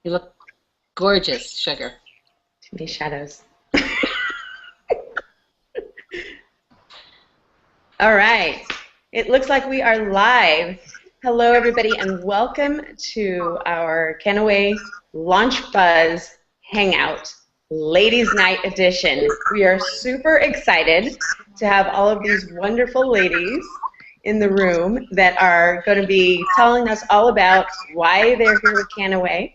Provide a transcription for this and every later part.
You look gorgeous, Sugar. Too many shadows. All right. It looks like we are live. Hello, everybody, and welcome to our Kannaway Launch Buzz Hangout Ladies Night Edition. We are super excited to have all of these wonderful ladies in the room that are going to be telling us all about why they're here with Kannaway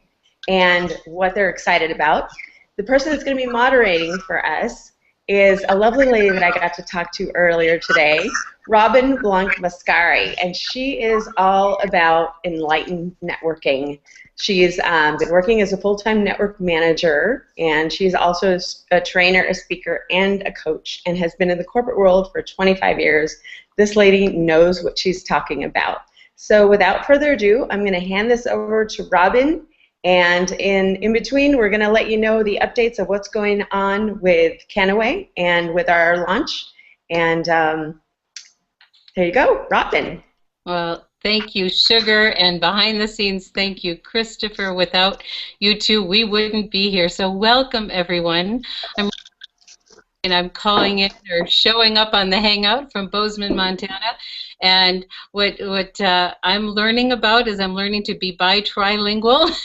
and what they're excited about. The person that's going to be moderating for us is a lovely lady that I got to talk to earlier today, Robin Blanc-Mascari, and she is all about enlightened networking. She's been working as a full-time network manager, and she's also a trainer, a speaker, and a coach, and has been in the corporate world for 25 years. This lady knows what she's talking about. So without further ado, I'm going to hand this over to Robin. And in between, we're going to let you know the updates of what's going on with Kannaway and with our launch. And there you go, Robin. Well, thank you, Sugar, and behind the scenes, thank you, Christopher. Without you two, we wouldn't be here. So welcome, everyone. I'm calling in or showing up on the Hangout from Bozeman, Montana. And what I'm learning about is I'm learning to be trilingual.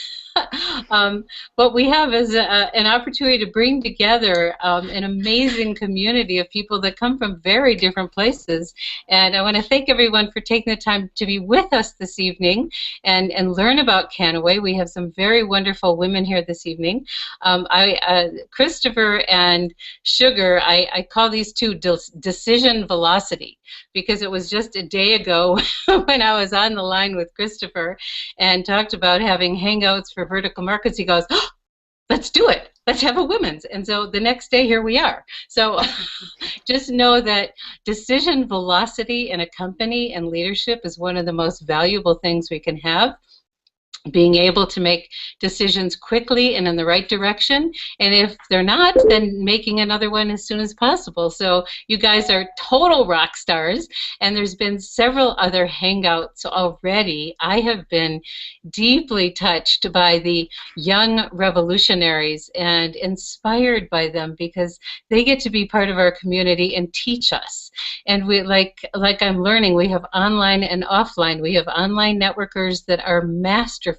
What we have is an opportunity to bring together an amazing community of people that come from very different places. And I want to thank everyone for taking the time to be with us this evening and learn about Kannaway. We have some very wonderful women here this evening. Christopher and Sugar, I call these two decision velocity, because it was just a day ago when I was on the line with Christopher and talked about having hangouts for vertical markets. He goes, oh, let's do it. Let's have a women's. And so the next day, here we are. So just know that decision velocity in a company and leadership is one of the most valuable things we can have. Being able to make decisions quickly and in the right direction, and if they're not, then making another one as soon as possible. So you guys are total rock stars, and there's been several other hangouts already. I have been deeply touched by the young revolutionaries and inspired by them, because they get to be part of our community and teach us. And we, like I'm learning, we have online and offline. We have online networkers that are masterful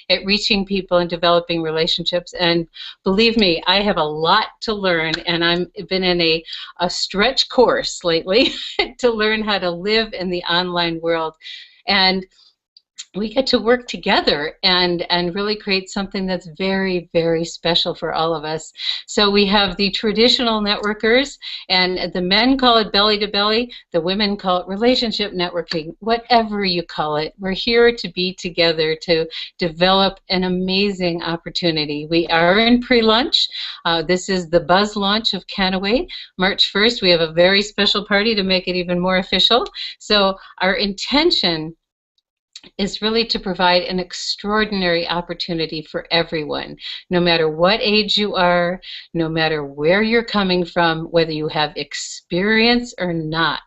at reaching people and developing relationships. And believe me, I have a lot to learn, and I've been in a stretch course lately to learn how to live in the online world. And we get to work together and really create something that's very, very special for all of us. So we have the traditional networkers, and the men call it belly to belly, the women call it relationship networking, whatever you call it. We're here to be together to develop an amazing opportunity. We are in pre-launch. This is the buzz launch of Kannaway. March 1st, we have a very special party to make it even more official. So our intention is really to provide an extraordinary opportunity for everyone, no matter what age you are, no matter where you're coming from, whether you have experience or not.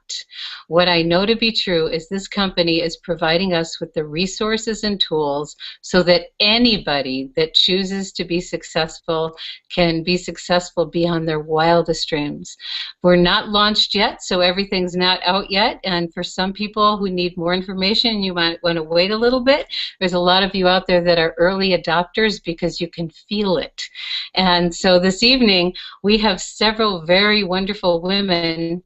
What I know to be true is this company is providing us with the resources and tools so that anybody that chooses to be successful can be successful beyond their wildest dreams. We're not launched yet, so everything's not out yet, and for some people who need more information, you might want to wait a little bit. There's a lot of you out there that are early adopters because you can feel it. And so this evening, we have several very wonderful women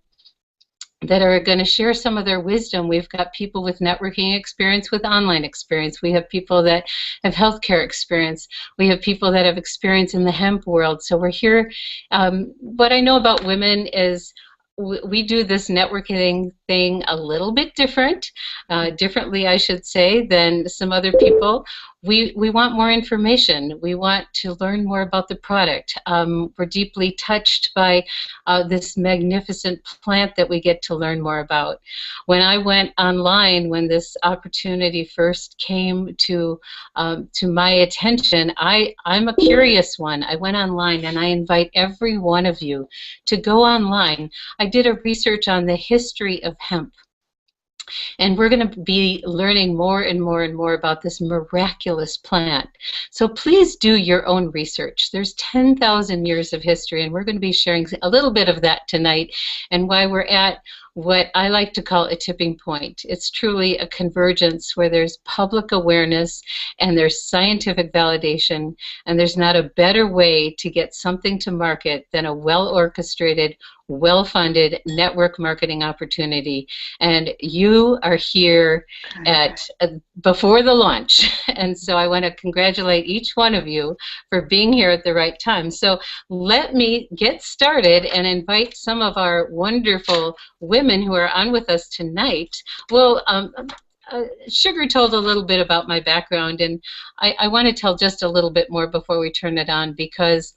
that are going to share some of their wisdom. We've got people with networking experience, with online experience. We have people that have healthcare experience. We have people that have experience in the hemp world. So we're here. What I know about women is we do this networking thing a little bit differently, I should say, than some other people. We want more information. We want to learn more about the product. We're deeply touched by this magnificent plant that we get to learn more about. When I went online, when this opportunity first came to my attention, I'm a curious one. I went online, and I invite every one of you to go online. I did a research on the history of hemp. And we're going to be learning more and more and more about this miraculous plant. So please do your own research. There's 10,000 years of history, and we're going to be sharing a little bit of that tonight, and why we're at what I like to call a tipping point. It's truly a convergence where there's public awareness and there's scientific validation, and there's not a better way to get something to market than a well-orchestrated, well-funded network marketing opportunity. And you are here at before the launch. And so I want to congratulate each one of you for being here at the right time. So let me get started and invite some of our wonderful women who are on with us tonight. Well, Sugar told a little bit about my background, and I want to tell just a little bit more before we turn it on, because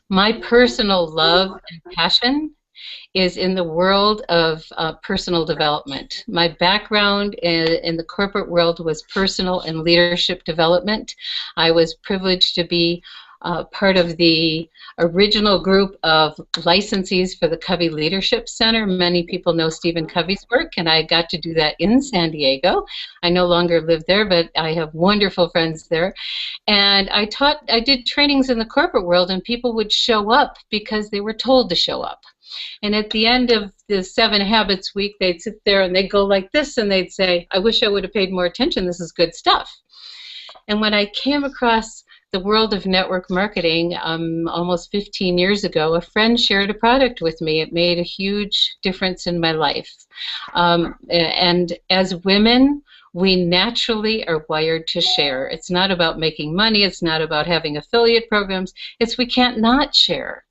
my personal love and passion is in the world of personal development. My background in the corporate world was personal and leadership development. I was privileged to be part of the original group of licensees for the Covey Leadership Center. Many people know Stephen Covey's work, and I got to do that in San Diego. I no longer live there, but I have wonderful friends there. And I did trainings in the corporate world, and people would show up because they were told to show up. And at the end of the 7 Habits week, they'd sit there and they'd go like this, and they'd say, I wish I would have paid more attention. This is good stuff. And when I came across the world of network marketing almost 15 years ago, a friend shared a product with me. It made a huge difference in my life. And as women, we naturally are wired to share. It's not about making money. It's not about having affiliate programs. It's we can't not share.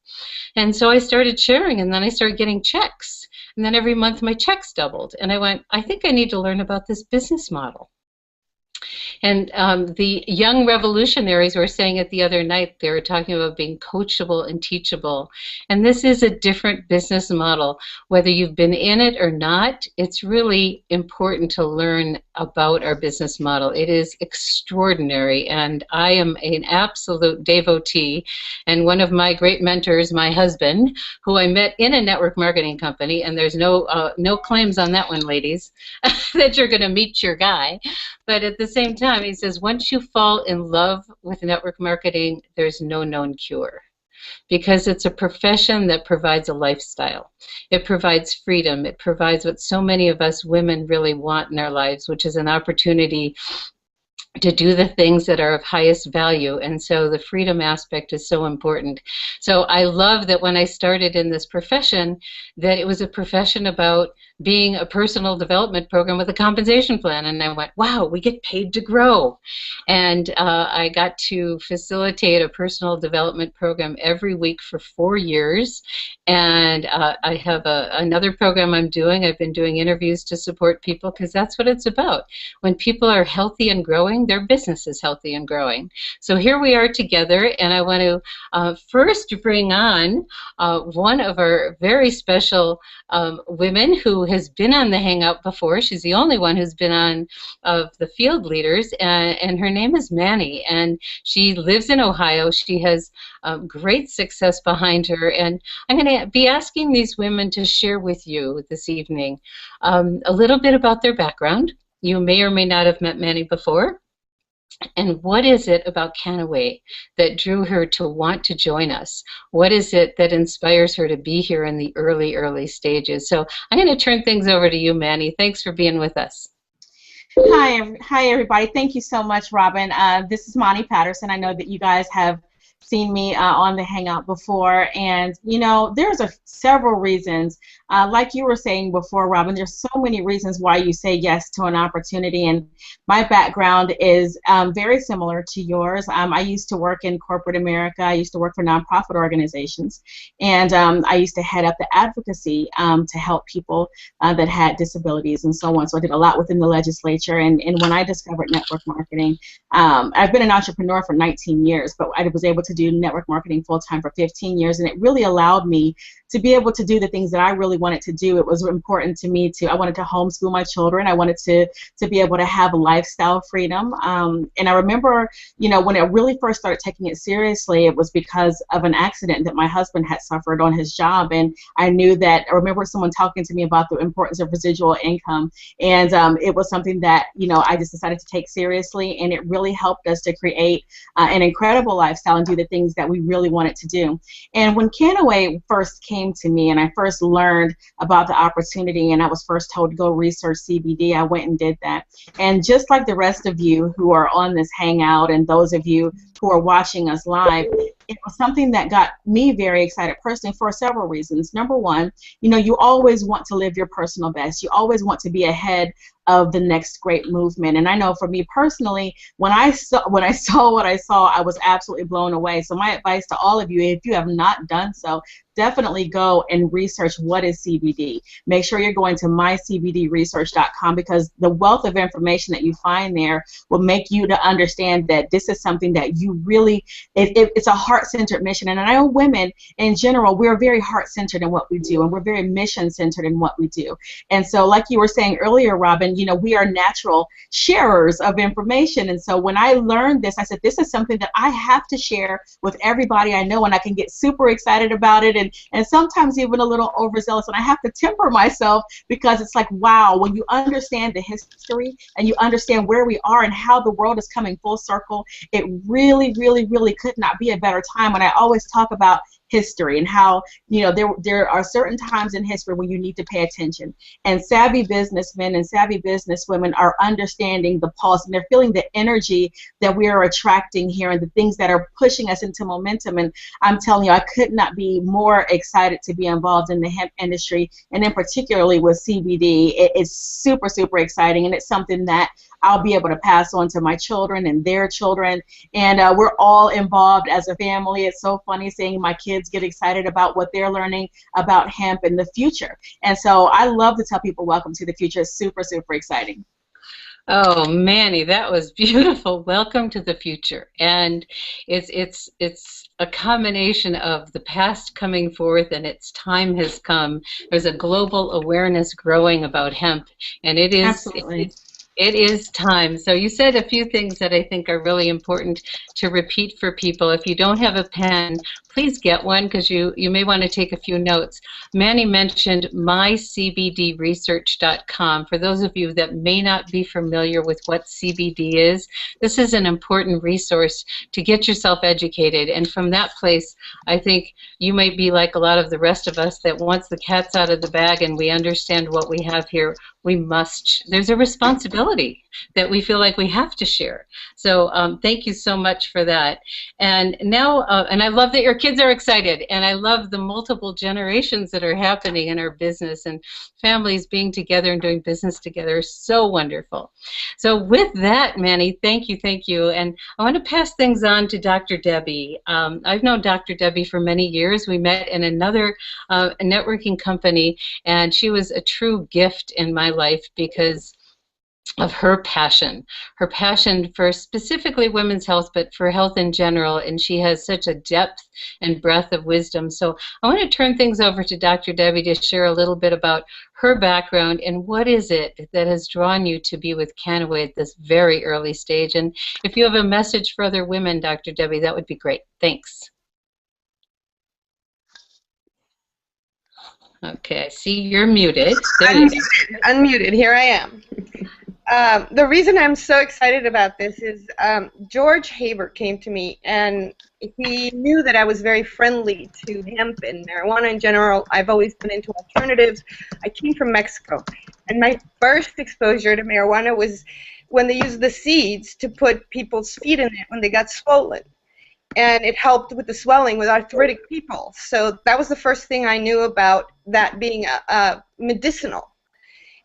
And so I started sharing, and then I started getting checks. And then every month my checks doubled. And I went, I think I need to learn about this business model. And the young revolutionaries were saying it the other night. They were talking about being coachable and teachable. And this is a different business model. Whether you've been in it or not, it's really important to learn about our business model. It is extraordinary. And I am an absolute devotee. And one of my great mentors, my husband, who I met in a network marketing company, and there's no claims on that one, ladies, that you're going to meet your guy. But at the same time, he says, once you fall in love with network marketing, there's no known cure. Because it's a profession that provides a lifestyle. It provides freedom. It provides what so many of us women really want in our lives, which is an opportunity to do the things that are of highest value. And so the freedom aspect is so important. So I love that when I started in this profession, that it was a profession about being a personal development program with a compensation plan. And I went, wow, we get paid to grow. And I got to facilitate a personal development program every week for 4 years. And I have another program I'm doing. I've been doing interviews to support people, because that's what it's about. When people are healthy and growing, their business is healthy and growing. So here we are together, and I want to first bring on one of our very special women who has been on the Hangout before. She's the only one who's been on of the field leaders, and her name is Manny, and she lives in Ohio. She has great success behind her, and I'm going to be asking these women to share with you this evening a little bit about their background. You may or may not have met Manny before. And what is it about Kannaway that drew her to want to join us? What is it that inspires her to be here in the early stages? So I'm going to turn things over to you, Manny. Thanks for being with us. Hi, everybody. Thank you so much, Robin. This is Monty Patterson. I know that you guys have seen me on the Hangout before, and you know, there's several reasons. Like you were saying before, Robin, there's so many reasons why you say yes to an opportunity, and my background is very similar to yours. I used to work in corporate America. I used to work for nonprofit organizations, and I used to head up the advocacy to help people that had disabilities and so on. So I did a lot within the legislature, and when I discovered network marketing, I've been an entrepreneur for 19 years, but I was able to do network marketing full-time for 15 years, and it really allowed me to be able to do the things that I really wanted to do, it was important to me I wanted to homeschool my children. I wanted to be able to have lifestyle freedom. And I remember, you know, when I really first started taking it seriously, it was because of an accident that my husband had suffered on his job. And I knew that, I remember someone talking to me about the importance of residual income. And it was something that, you know, I just decided to take seriously. And it really helped us to create an incredible lifestyle and do the things that we really wanted to do. And when Kannaway first came to me and I first learned about the opportunity and I was first told to go research CBD, I went and did that. And just like the rest of you who are on this Hangout and those of you who are watching us live, it was something that got me very excited personally for several reasons. Number one, you know, you always want to live your personal best. You always want to be ahead of the next great movement. And I know for me personally, when I saw what I saw, I was absolutely blown away. So my advice to all of you, if you have not done so, definitely go and research what is CBD. Make sure you're going to mycbdresearch.com, because the wealth of information that you find there will make you to understand that this is something that you really, it's a heart-centered mission. And I know women in general, we're very heart-centered in what we do, and we're very mission-centered in what we do. And so like you were saying earlier, Robin, you know, we are natural sharers of information. And so when I learned this, I said, this is something that I have to share with everybody I know, and I can get super excited about it. And sometimes even a little overzealous, and I have to temper myself, because it's like, wow, when you understand the history and you understand where we are and how the world is coming full circle, it really, really, really could not be a better time. And I always talk about history and how, you know, there are certain times in history when you need to pay attention. And savvy businessmen and savvy businesswomen are understanding the pulse, and they're feeling the energy that we are attracting here and the things that are pushing us into momentum. And I'm telling you, I could not be more excited to be involved in the hemp industry, and then particularly with CBD. It's super, super exciting, and it's something that I'll be able to pass on to my children and their children. And we're all involved as a family. It's so funny seeing my kids get excited about what they're learning about hemp in the future. And so I love to tell people welcome to the future. It's super, super exciting. Oh, Manny, that was beautiful. Welcome to the future. And it's a combination of the past coming forth, and its time has come. There's a global awareness growing about hemp, and it is Absolutely. It is time. So you said a few things that I think are really important to repeat for people. If you don't have a pen, please get one, because you may want to take a few notes. Manny mentioned mycbdresearch.com. For those of you that may not be familiar with what CBD is, this is an important resource to get yourself educated. And from that place, I think you might be like a lot of the rest of us, that once the cat's out of the bag and we understand what we have here, there's a responsibility that we feel like we have to share. So thank you so much for that. And now, and I love that your kids are excited, and I love the multiple generations that are happening in our business, and families being together and doing business together is so wonderful. So with that, Manny, thank you, thank you. And I want to pass things on to Dr. Debbie. I've known Dr. Debbie for many years. We met in another networking company, and she was a true gift in my life because of her passion for specifically women's health, but for health in general, and she has such a depth and breadth of wisdom. So I want to turn things over to Dr. Debbie to share a little bit about her background and what is it that has drawn you to be with Kannaway at this very early stage. And if you have a message for other women, Dr. Debbie, that would be great. Thanks. Okay, I see you're muted. Unmuted. Here I am. The reason I'm so excited about this is George Haber came to me, and he knew that I was very friendly to hemp and marijuana in general. I've always been into alternatives. I came from Mexico, and my first exposure to marijuana was when they used the seeds to put people's feet in it when they got swollen. And it helped with the swelling with arthritic people. So that was the first thing I knew about that being medicinal.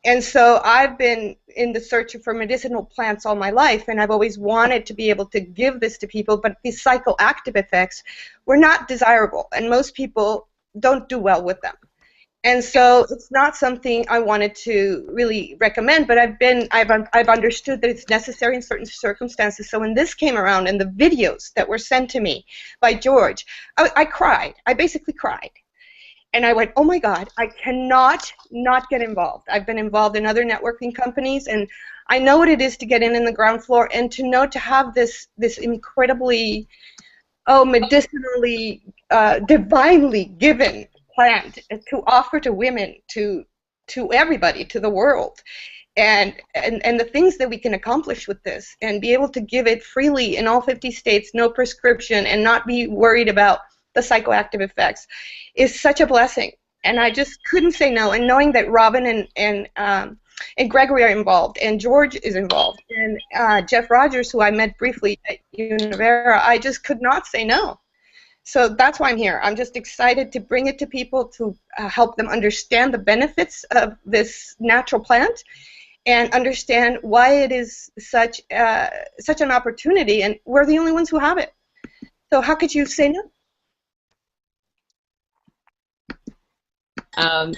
And so I've been in the search for medicinal plants all my life, and I've always wanted to be able to give this to people, but these psychoactive effects were not desirable, and most people don't do well with them. And so it's not something I wanted to really recommend, but I've understood that it's necessary in certain circumstances. So when this came around and the videos that were sent to me by George, I cried. I basically cried. And I went, oh my God, I cannot not get involved. I've been involved in other networking companies, and I know what it is to get in the ground floor, and to know to have this incredibly, medicinally, divinely given plant to offer to women, to everybody, to the world. And the things that we can accomplish with this, and be able to give it freely in all 50 states, no prescription, and not be worried about the psychoactive effects, is such a blessing. And I just couldn't say no. And knowing that Robin and Gregory are involved, and George is involved, and Jeff Rogers, who I met briefly at Univera, I just could not say no. So that's why I'm here. I'm just excited to bring it to people, to help them understand the benefits of this natural plant, and understand why it is such an opportunity, and we're the only ones who have it. So how could you say no? And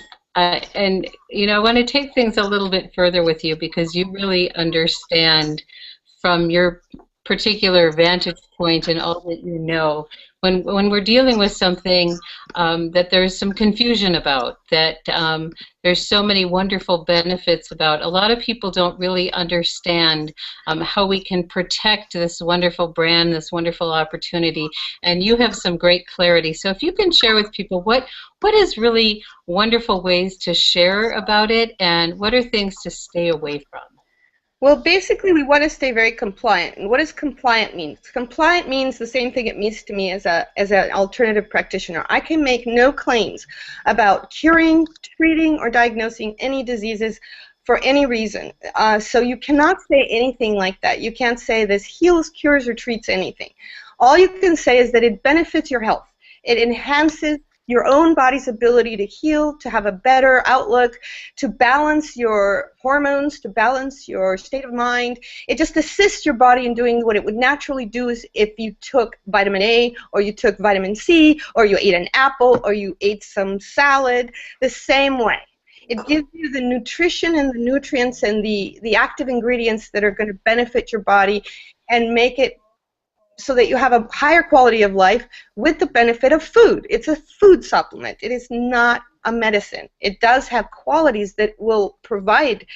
I want to take things a little bit further with you, because you really understand from your particular vantage point and all that you know, when we're dealing with something that there's some confusion about, that there's so many wonderful benefits about. A lot of people don't really understand how we can protect this wonderful brand, this wonderful opportunity, and you have some great clarity. So if you can share with people what is really wonderful ways to share about it, and what are things to stay away from? Well, basically, we want to stay very compliant. And what does compliant mean? Compliant means the same thing it means to me as an alternative practitioner. I can make no claims about curing, treating, or diagnosing any diseases for any reason. So you cannot say anything like that. You can't say this heals, cures, or treats anything. All you can say is that it benefits your health. It enhances your own body's ability to heal, to have a better outlook, to balance your hormones, to balance your state of mind. It just assists your body in doing what it would naturally do is if you took vitamin A, or you took vitamin C, or you ate an apple, or you ate some salad, the same way. It gives you the nutrition and the nutrients and the active ingredients that are going to benefit your body and make it so that you have a higher quality of life with the benefit of food. It's a food supplement. It is not a medicine. It does have qualities that will provide,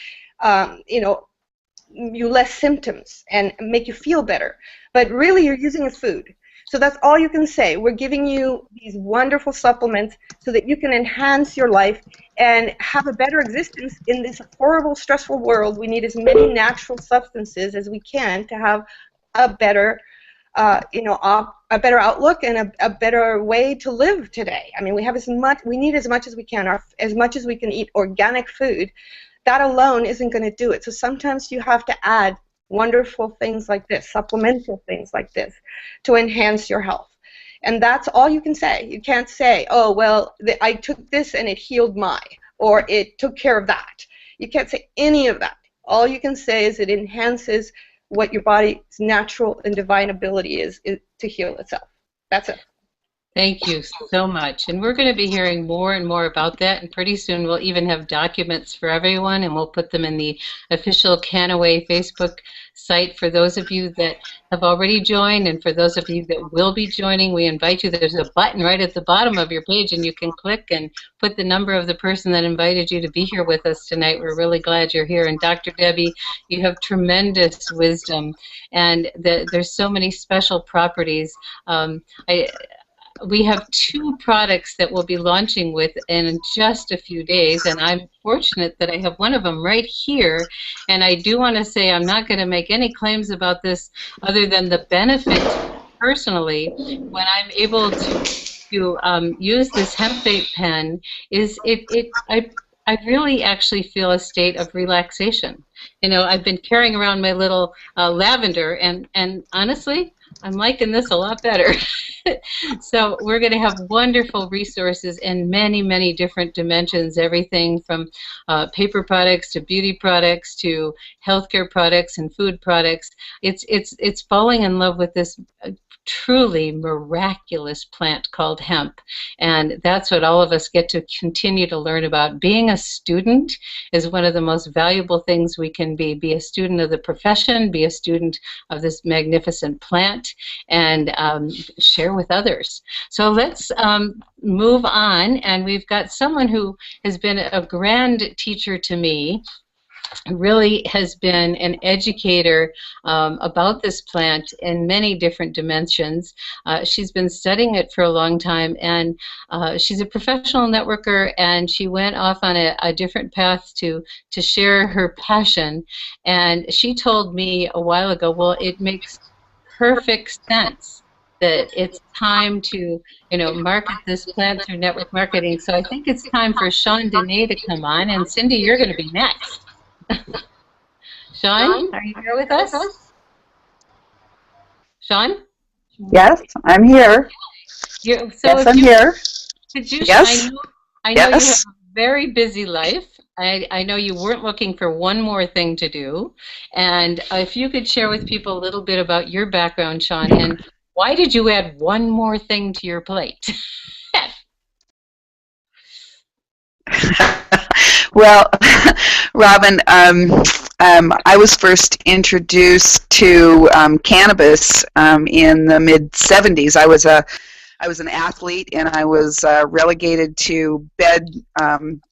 you less symptoms and make you feel better. But really, you're using a food. So that's all you can say. We're giving you these wonderful supplements so that you can enhance your life and have a better existence in this horrible, stressful world. We need as many natural substances as we can to have a better a better outlook and a better way to live today. I mean, we need as much as we can, as much as we can eat organic food. That alone isn't going to do it. So sometimes you have to add wonderful things like this, supplemental things like this, to enhance your health. And that's all you can say. You can't say, oh, well, I took this and it healed or it took care of that. You can't say any of that. All you can say is it enhances what your body's natural and divine ability is to heal itself. That's it. Thank you so much. And we're going to be hearing more and more about that, and pretty soon we'll even have documents for everyone, and we'll put them in the official Kannaway Facebook site for those of you that have already joined, and for those of you that will be joining, we invite you. There's a button right at the bottom of your page, and you can click and put the number of the person that invited you to be here with us tonight. We're really glad you're here. And Dr. Debbie, you have tremendous wisdom, and there's so many special properties. We have 2 products that we'll be launching with in just a few days, and I'm fortunate that I have one of them right here. And I do want to say I'm not going to make any claims about this other than the benefit personally when I'm able to use this hemp vape pen is I really actually feel a state of relaxation. I've been carrying around my little lavender, and honestly, I'm liking this a lot better. So we're going to have wonderful resources in many, many different dimensions, everything from paper products to beauty products to healthcare products and food products. It's falling in love with this truly miraculous plant called hemp, and that's what all of us get to continue to learn about. Being a student is one of the most valuable things we can be. Be a student of the profession, be a student of this magnificent plant, plant and share with others. So let's move on, and we've got someone who has been a grand teacher to me, really has been an educator about this plant in many different dimensions. She's been studying it for a long time, and she's a professional networker, and she went off on a different path to share her passion. And she told me a while ago, well, it makes perfect sense that it's time to, market this plant through network marketing. So I think it's time for Sean Dene to come on, and Cindy, you're going to be next. Sean, are you here with us? Sean? Yes, I'm here. Yes, I'm here. Could you, Yes. I know you have a very busy life. I know you weren't looking for one more thing to do. And if you could share with people a little bit about your background, Sean, and why did you add one more thing to your plate? Well, Robin, I was first introduced to cannabis in the mid-'70s. I was an athlete, and I was relegated to bed,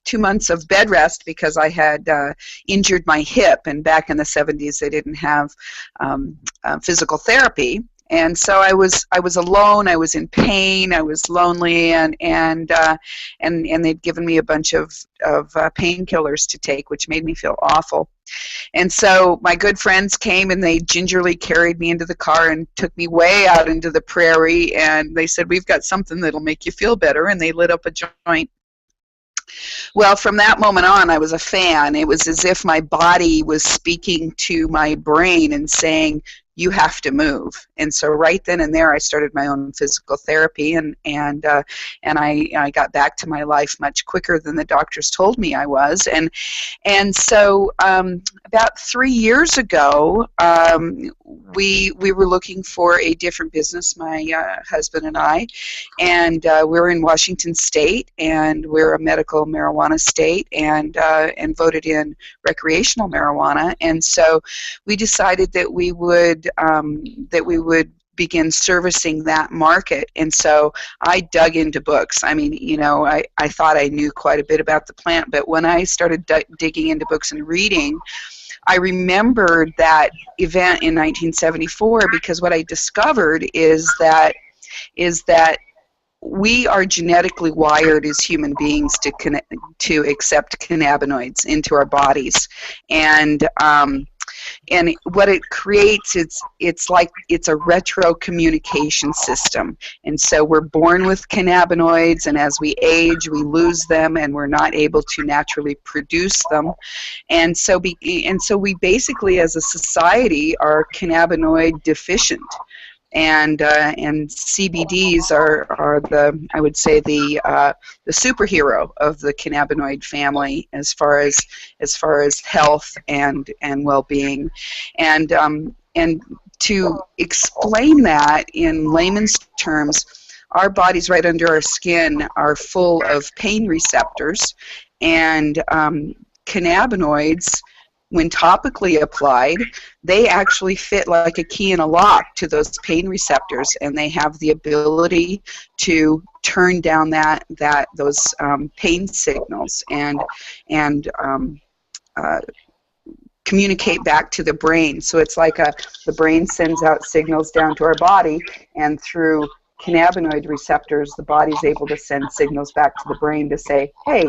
2 months of bed rest because I had injured my hip, and back in the '70s they didn't have physical therapy. And so I was alone. I was in pain. I was lonely, and they'd given me a bunch of painkillers to take, which made me feel awful. And so my good friends came, and they gingerly carried me into the car and took me way out into the prairie. And they said, "We've got something that'll make you feel better." And they lit up a joint. Well, from that moment on, I was a fan. It was as if my body was speaking to my brain and saying, "You have to move." And so right then and there, I started my own physical therapy, and I got back to my life much quicker than the doctors told me I was. And so about 3 years ago, we were looking for a different business, my husband and I, and we're in Washington State, and we're a medical marijuana state, and voted in recreational marijuana. And so we decided that we would begin servicing that market. And so I dug into books. I mean, I thought I knew quite a bit about the plant, but when I started digging into books and reading, I remembered that event in 1974, because what I discovered is that we are genetically wired as human beings to accept cannabinoids into our bodies, and what it creates, it's a retro communication system. And so we're born with cannabinoids, and as we age, we lose them, and we're not able to naturally produce them. And so we basically, as a society, are cannabinoid deficient. And CBDs are the, I would say, the superhero of the cannabinoid family as far as health and well-being, and to explain that in layman's terms, our bodies right under our skin are full of pain receptors, and cannabinoids, when topically applied, they actually fit like a key in a lock to those pain receptors, and they have the ability to turn down those pain signals and communicate back to the brain. So it's like the brain sends out signals down to our body, and through cannabinoid receptors, the body's able to send signals back to the brain to say, "Hey,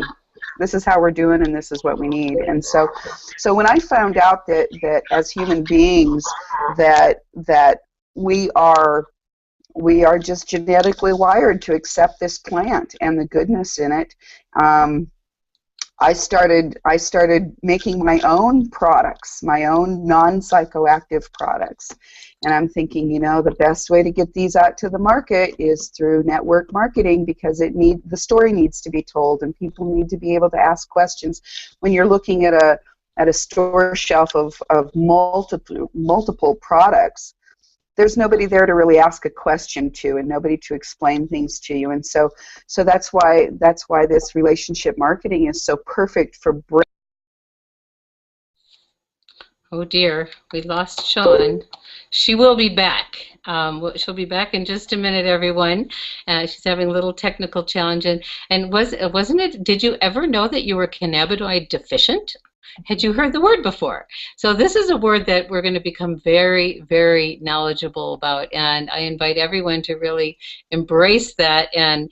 this is how we're doing, and this is what we need." And so when I found out that as human beings that we are just genetically wired to accept this plant and the goodness in it, I started making my own products, my own non-psychoactive products. And I'm thinking, the best way to get these out to the market is through network marketing, because the story needs to be told, and people need to be able to ask questions. When you're looking at a store shelf of multiple products, there's nobody there to really ask a question to, and nobody to explain things to you. And so that's why this relationship marketing is so perfect for Oh dear, we lost Sean. She will be back. She'll be back in just a minute, everyone. She's having a little technical challenge. And wasn't it, did you ever know that you were cannabinoid deficient? Had you heard the word before? So this is a word that we're going to become very, very knowledgeable about. And I invite everyone to really embrace that and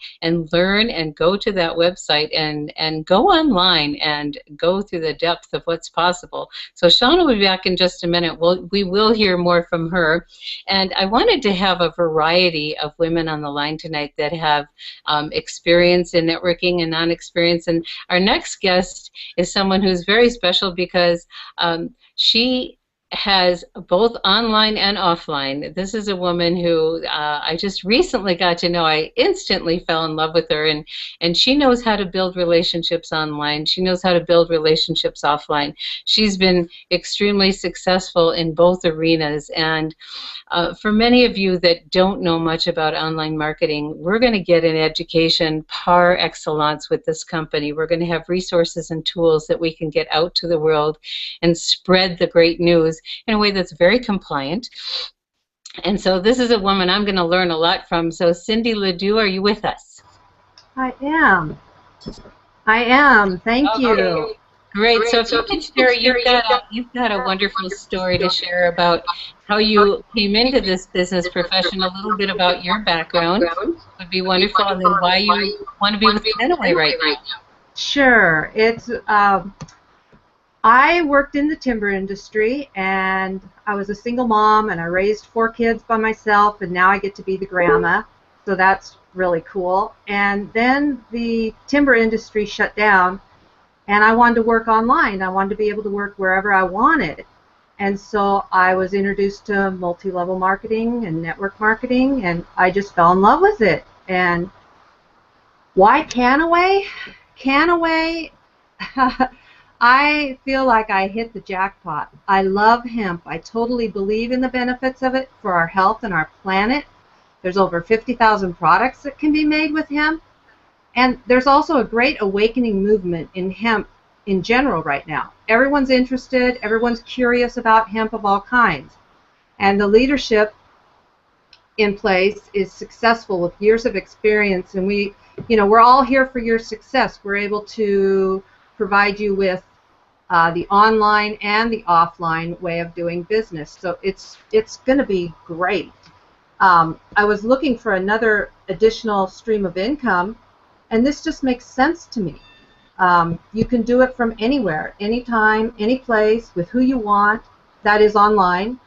learn and go to that website and go online and go through the depth of what's possible. So Shauna will be back in just a minute. We will hear more from her. And I wanted to have a variety of women on the line tonight that have experience in networking and non-experience. And our next guest is someone who's very special because she has both online and offline. This is a woman who I just recently got to know. I instantly fell in love with her, and she knows how to build relationships online. She knows how to build relationships offline. She's been extremely successful in both arenas, and for many of you that don't know much about online marketing, we're going to get an education par excellence with this company. We're going to have resources and tools that we can get out to the world and spread the great news in a way that's very compliant. And so this is a woman I'm going to learn a lot from. So Cindy Ledoux, are you with us? I am. I am. Thank you. Great. So if you could share, you've got a wonderful story to share about how you came into this business profession, a little bit about your background would be wonderful, and then why you want to be with Kannaway right now. Sure. I worked in the timber industry, and I was a single mom, and I raised 4 kids by myself, and now I get to be the grandma, so that's really cool. And then the timber industry shut down, and I wanted to work online. I wanted to be able to work wherever I wanted. And so I was introduced to multi-level marketing and network marketing, and I just fell in love with it. And why Kannaway? Kannaway, I feel like I hit the jackpot. I love hemp. I totally believe in the benefits of it for our health and our planet. There's over 50,000 products that can be made with hemp. And there's also a great awakening movement in hemp in general right now. Everyone's interested, everyone's curious about hemp of all kinds. And the leadership in place is successful with years of experience, and we're all here for your success. We're able to provide you with the online and the offline way of doing business. So it's going to be great. I was looking for another additional stream of income, and this just makes sense to me. You can do it from anywhere, anytime, any place, with who you want. That is online.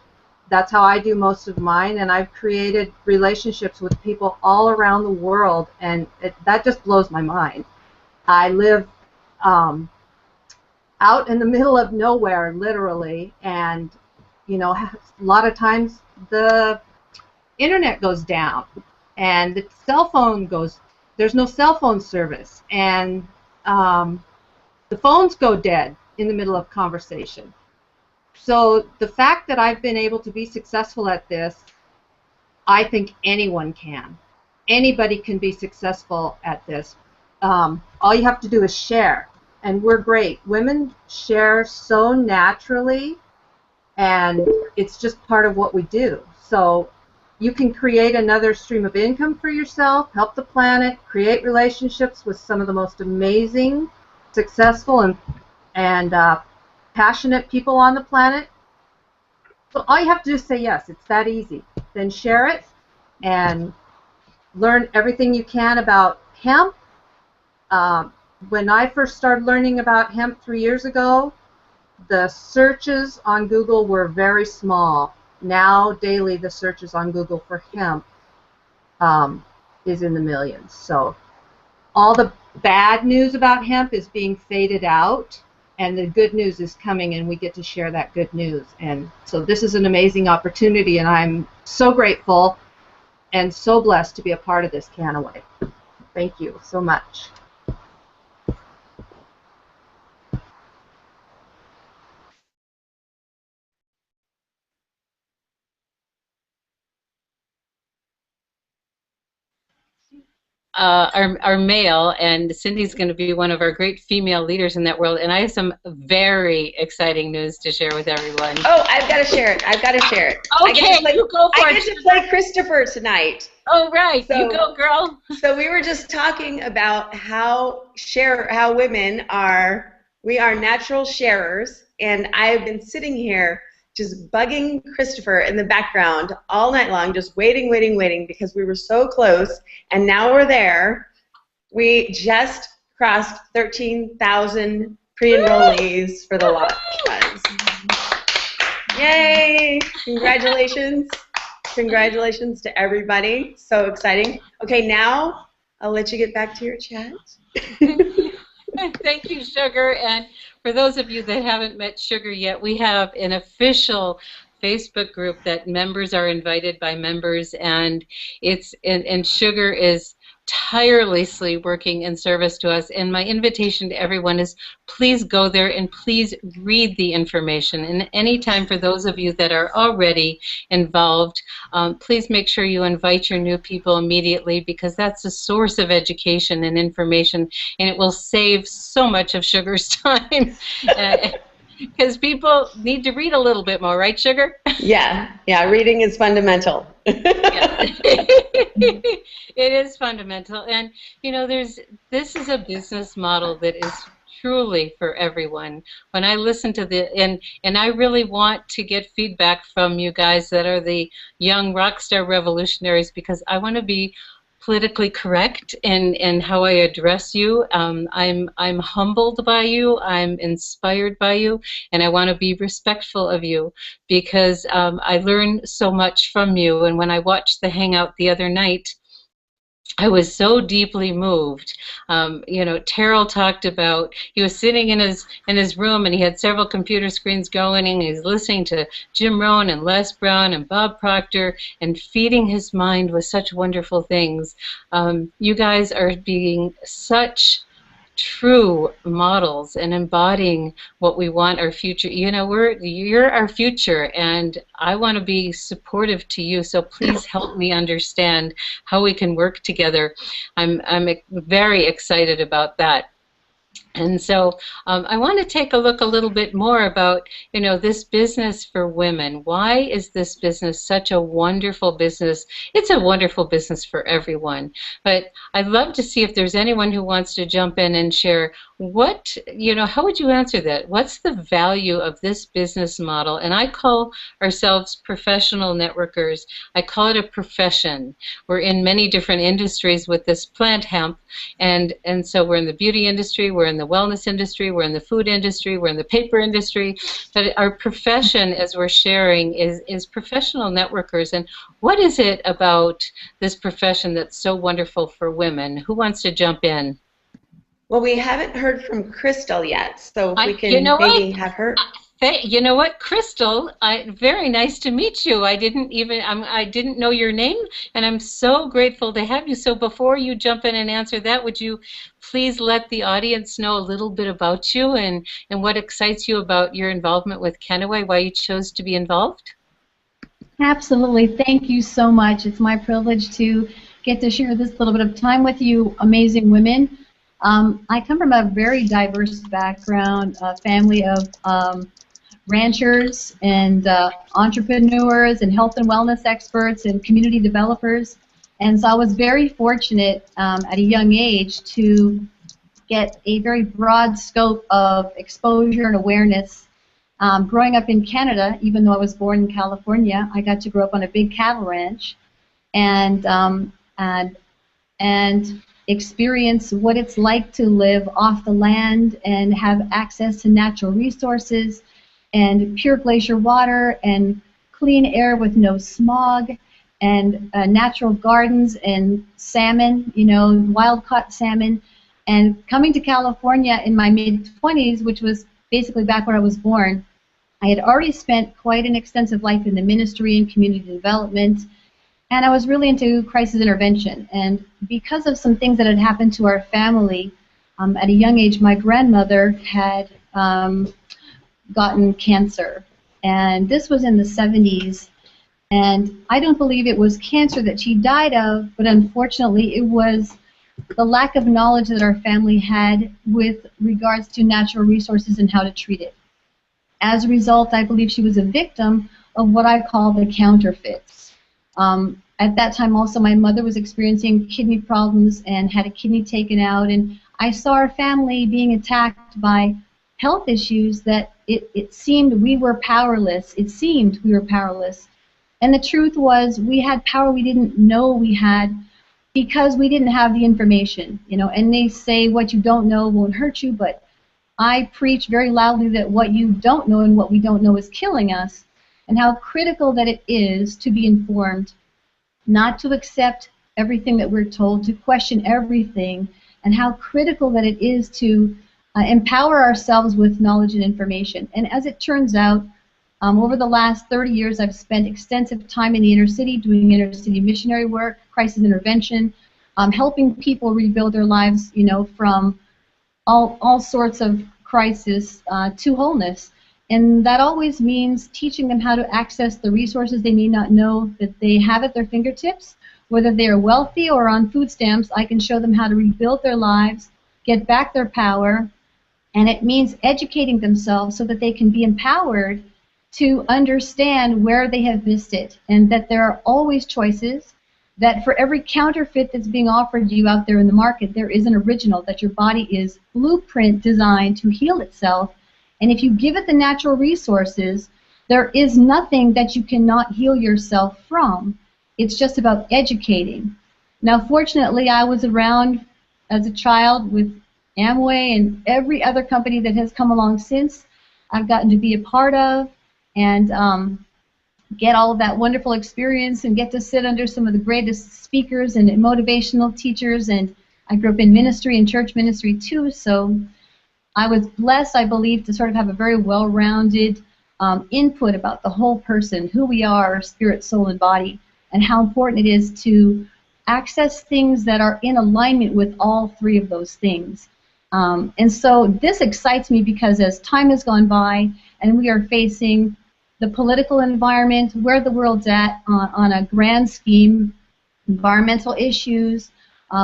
That's how I do most of mine, and I've created relationships with people all around the world, and that just blows my mind. I live out in the middle of nowhere, literally, and a lot of times the internet goes down, and the cell phone there's no cell phone service, and the phones go dead in the middle of conversation. So the fact that I've been able to be successful at this, I think anyone can. Anybody can be successful at this. All you have to do is share, and we're great. Women share so naturally, and it's just part of what we do. So you can create another stream of income for yourself, help the planet, create relationships with some of the most amazing, successful, and passionate people on the planet. So all you have to do is say yes. It's that easy. Then share it and learn everything you can about hemp. When I first started learning about hemp 3 years ago, the searches on Google were very small. Now, daily, the searches on Google for hemp is in the millions. So all the bad news about hemp is being faded out, and the good news is coming, and we get to share that good news. And so this is an amazing opportunity, and I'm so grateful and so blessed to be a part of this Kannaway. Thank you so much. are male, and Cindy's going to be one of our great female leaders in that world. And I have some very exciting news to share with everyone. Oh, I've got to share it. I've got to share it. Okay, you go for it. I get to play Christopher tonight. Oh, right. So, you go, girl. So we were just talking about how women are, we are natural sharers, and I've been sitting here just bugging Christopher in the background all night long, just waiting, because we were so close, and now we're there. We just crossed 13,000 pre-enrollees for the launch. Yay! Congratulations. Congratulations to everybody. So exciting. Okay, now I'll let you get back to your chat. Thank you, Sugar. And for those of you that haven't met Sugar yet, we have an official Facebook group that members are invited by members, and and Sugar is tirelessly working in service to us. And my invitation to everyone is, please go there and please read the information. And anytime, for those of you that are already involved, please make sure you invite your new people immediately, because that's a source of education and information, and it will save so much of Sugar's time. Because people need to read a little bit more, right, Sugar? Yeah, reading is fundamental. It is fundamental. And, you know, this is a business model that is truly for everyone. When I listen to and I really want to get feedback from you guys that are the young rock star revolutionaries, because I want to be politically correct in how I address you. I'm humbled by you, I'm inspired by you, and I want to be respectful of you, because I learn so much from you. And when I watched the Hangout the other night, I was so deeply moved. You know, Terrell talked about, he was sitting in his room, and he had several computer screens going, and he was listening to Jim Rohn and Les Brown and Bob Proctor, and feeding his mind with such wonderful things. You guys are being such true models and embodying what we want our future. You know, you're our future, and I want to be supportive to you, so please help me understand how we can work together. I'm very excited about that. And so I want to take a look a little bit more about, you know, this business for women. Why is this business such a wonderful business? It's a wonderful business for everyone. But I'd love to see if there's anyone who wants to jump in and share what, you know, how would you answer that? What's the value of this business model? And I call ourselves professional networkers. I call it a profession. We're in many different industries with this plant hemp, and so we're in the beauty industry, we're in the wellness industry, we're in the food industry, we're in the paper industry. But our profession, as we're sharing, is professional networkers. And what is it about this profession that's so wonderful for women? Who wants to jump in? Well, we haven't heard from Crystal yet, so we can maybe have her. You know what, Crystal? Very nice to meet you. I didn't know your name, and I'm so grateful to have you. So before you jump in and answer that, would you please let the audience know a little bit about you and what excites you about your involvement with Kannaway, why you chose to be involved? Absolutely. Thank you so much. It's my privilege to get to share this little bit of time with you, amazing women. I come from a very diverse background, a family of ranchers and entrepreneurs and health and wellness experts and community developers. And so I was very fortunate at a young age to get a very broad scope of exposure and awareness. Growing up in Canada, even though I was born in California, I got to grow up on a big cattle ranch and experience what it's like to live off the land and have access to natural resources and pure glacier water and clean air with no smog and natural gardens and salmon, you know, wild-caught salmon. And coming to California in my mid-20s, which was basically back where I was born, I had already spent quite an extensive life in the ministry and community development, and I was really into crisis intervention. And because of some things that had happened to our family, at a young age, my grandmother had gotten cancer. And this was in the 70s. And I don't believe it was cancer that she died of, but unfortunately it was the lack of knowledge that our family had with regards to natural resources and how to treat it. As a result, I believe she was a victim of what I call the counterfeits. At that time also, my mother was experiencing kidney problems and had a kidney taken out, and I saw our family being attacked by health issues that it seemed we were powerless. It seemed we were powerless. And the truth was we had power we didn't know we had because we didn't have the information, you know. And they say what you don't know won't hurt you, but I preach very loudly that what you don't know and what we don't know is killing us, and how critical that it is to be informed, not to accept everything that we're told, to question everything, and how critical that it is to empower ourselves with knowledge and information. And as it turns out, over the last 30 years, I've spent extensive time in the inner city doing inner city missionary work, crisis intervention, helping people rebuild their lives, you know, from all sorts of crisis to wholeness. And that always means teaching them how to access the resources they may not know that they have at their fingertips. Whether they are wealthy or on food stamps, I can show them how to rebuild their lives, get back their power, and it means educating themselves so that they can be empowered to understand where they have missed it, and that there are always choices, that for every counterfeit that's being offered you out there in the market, there is an original, that your body is blueprint designed to heal itself. And if you give it the natural resources, there is nothing that you cannot heal yourself from. It's just about educating. Now, fortunately, I was around as a child with Amway and every other company that has come along since. I've gotten to be a part of and get all of that wonderful experience and get to sit under some of the greatest speakers and motivational teachers. And I grew up in ministry and church ministry too, so I was blessed, I believe, to sort of have a very well-rounded input about the whole person, who we are, spirit, soul, and body, and how important it is to access things that are in alignment with all three of those things. And so this excites me because as time has gone by and we are facing the political environment, where the world's at on a grand scheme, environmental issues,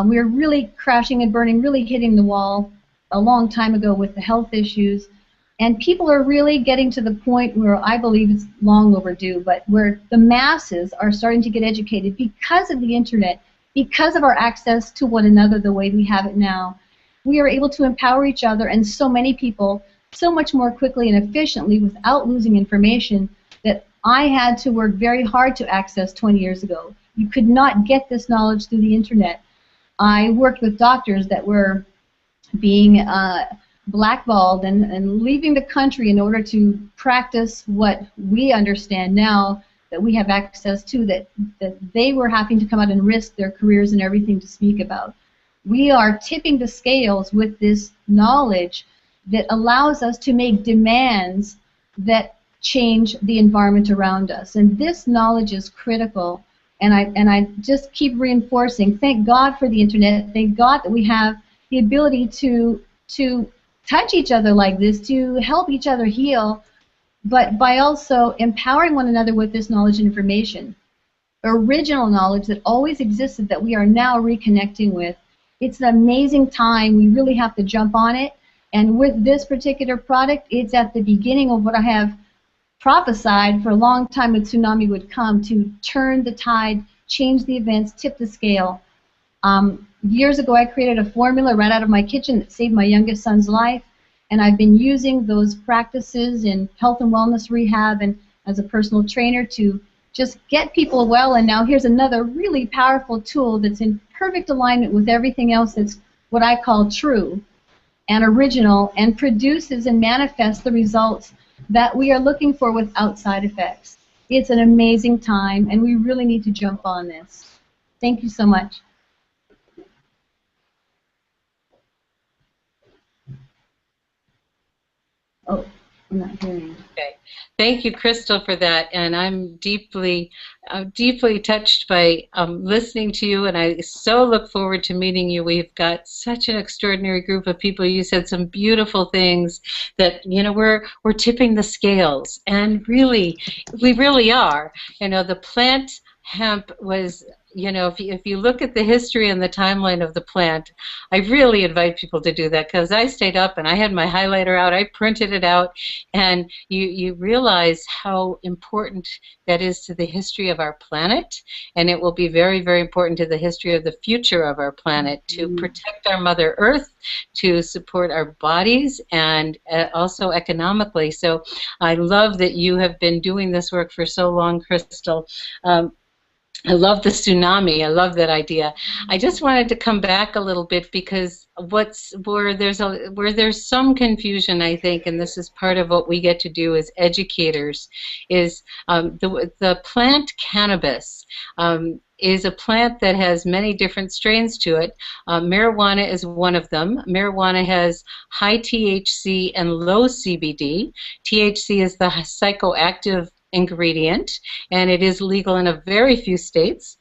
we're really crashing and burning, really hitting the wall a long time ago with the health issues. And people are really getting to the point where I believe it's long overdue, but where the masses are starting to get educated because of the internet, because of our access to one another the way we have it now. We are able to empower each other and so many people so much more quickly and efficiently without losing information that I had to work very hard to access 20 years ago. You could not get this knowledge through the internet. I worked with doctors that were being blackballed and leaving the country in order to practice what we understand now that we have access to, that they were having to come out and risk their careers and everything to speak about. We are tipping the scales with this knowledge that allows us to make demands that change the environment around us. And this knowledge is critical. And I just keep reinforcing, thank God for the internet, thank God that we have the ability to touch each other like this, to help each other heal, but by also empowering one another with this knowledge and information. Original knowledge that always existed that we are now reconnecting with. It's an amazing time. We really have to jump on it. And with this particular product, it's at the beginning of what I have prophesied for a long time that tsunami would come, to turn the tide, change the events, tip the scale. Years ago, I created a formula right out of my kitchen that saved my youngest son's life, and I've been using those practices in health and wellness rehab and as a personal trainer to just get people well. And now here's another really powerful tool that's in perfect alignment with everything else that's what I call true and original, and produces and manifests the results that we are looking for without side effects. It's an amazing time, and we really need to jump on this. Thank you so much. Oh, I'm not hearing you. Okay. Thank you, Crystal, for that. And I'm deeply touched by listening to you, and I so look forward to meeting you. We've got such an extraordinary group of people. You said some beautiful things that, you know, we're tipping the scales, and really, we really are. You know, the plant hemp was you know, if you look at the history and the timeline of the plant, I really invite people to do that, because I stayed up and I had my highlighter out, I printed it out, and you realize how important that is to the history of our planet, and it will be very, very important to the history of the future of our planet, to protect our Mother Earth, to support our bodies, and also economically. So I love that you have been doing this work for so long, Crystal. I love the tsunami. I love that idea. I just wanted to come back a little bit, because where there's some confusion, I think, and this is part of what we get to do as educators, is the plant cannabis. Is a plant that has many different strains to it. Marijuana is one of them. Marijuana has high THC and low CBD. THC is the psychoactive ingredient, and it is legal in a very few states.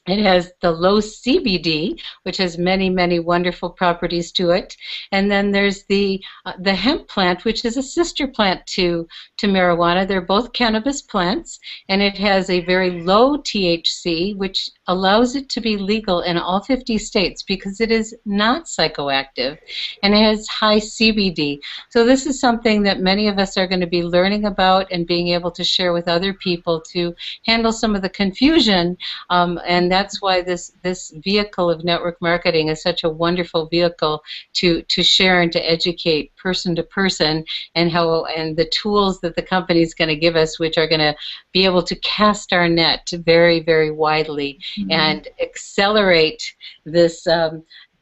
It has the low CBD, which has many, many wonderful properties to it. And then there's the hemp plant, which is a sister plant to marijuana. They're both cannabis plants, and it has a very low THC, which allows it to be legal in all 50 states because it is not psychoactive, and it has high CBD. So this is something that many of us are going to be learning about and being able to share with other people to handle some of the confusion, and that's why this vehicle of network marketing is such a wonderful vehicle to share and to educate person to person, and the tools that the company is going to give us, which are going to be able to cast our net very, very widely and accelerate this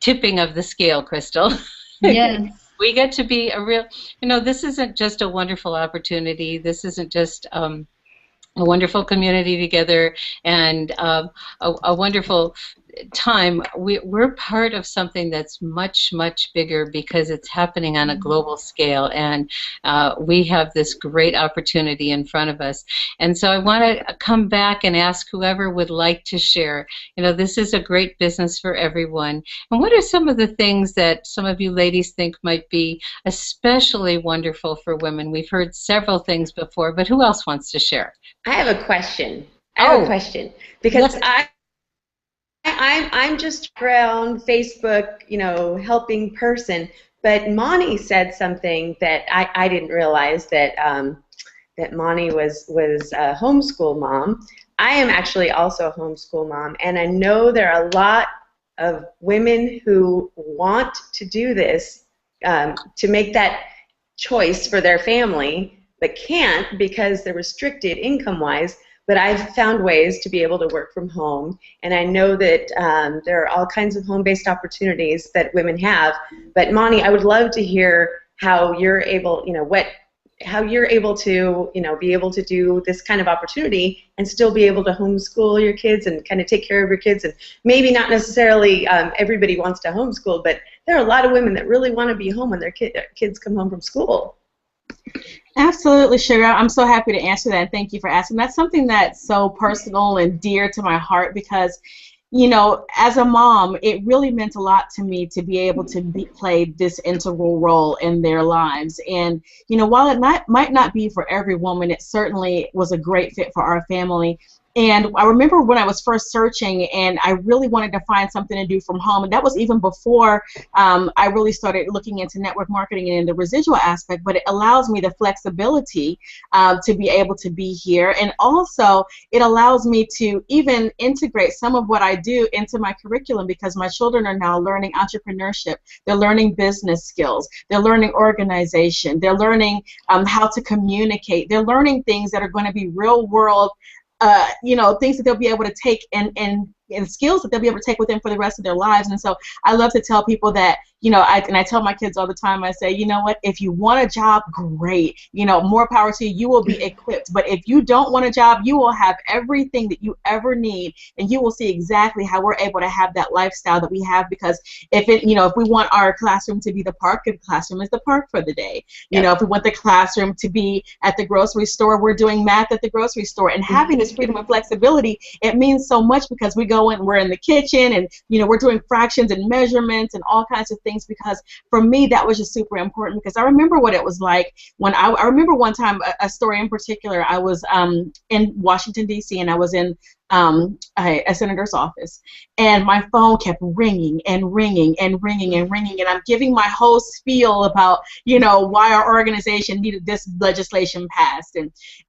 tipping of the scale, Crystal. Yes. We get to be a real, this isn't just a wonderful opportunity. This isn't just a wonderful community together and a wonderful time. We're part of something that's much, much bigger because it's happening on a global scale, and we have this great opportunity in front of us. And so I want to come back and ask whoever would like to share. This is a great business for everyone. And what are some of the things that some of you ladies think might be especially wonderful for women? We've heard several things before, but who else wants to share? I have a question. Because I'm just around Facebook, helping person. But Monty said something that I didn't realize, that that Monty was a homeschool mom. I am actually also a homeschool mom, and I know there are a lot of women who want to do this, to make that choice for their family, but can't because they're restricted income-wise. But I've found ways to be able to work from home, and I know that there are all kinds of home-based opportunities that women have. But Monty, I would love to hear how you're able, how you're able to, be able to do this kind of opportunity and still be able to homeschool your kids and kind of take care of your kids. And maybe not necessarily everybody wants to homeschool, but there are a lot of women that really want to be home when their kids come home from school. Absolutely, Sugar. I'm so happy to answer that, and thank you for asking. That's something that's so personal and dear to my heart because, as a mom, it really meant a lot to me to be able to play this integral role in their lives. And, while it might not be for every woman, it certainly was a great fit for our family. And I remember when I was first searching, and I really wanted to find something to do from home, and that was even before I really started looking into network marketing and the residual aspect, but it allows me the flexibility to be able to be here, and also it allows me to even integrate some of what I do into my curriculum because my children are now learning entrepreneurship, they're learning business skills, they're learning organization, they're learning how to communicate, they're learning things that are going to be real world things that they'll be able to take and skills that they'll be able to take with them for the rest of their lives. And so I love to tell people that, I tell my kids all the time, I say, you know what, if you want a job, great, more power to you, you will be equipped. But if you don't want a job, you will have everything that you ever need, and you will see exactly how we're able to have that lifestyle that we have, because if we want our classroom to be the park, the classroom is the park for the day. If we want the classroom to be at the grocery store, we're doing math at the grocery store. And having this freedom and flexibility, it means so much because we go in, we're in the kitchen, and we're doing fractions and measurements and all kinds of things, because for me that was just super important, because I remember what it was like when I remember one time, a story in particular. I was in Washington, D.C., and I was in a senator's office, and my phone kept ringing and ringing and ringing and ringing, and I'm giving my whole spiel about, you know, why our organization needed this legislation passed,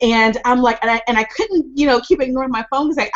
and I'm like, and I couldn't, you know, keep ignoring my phone because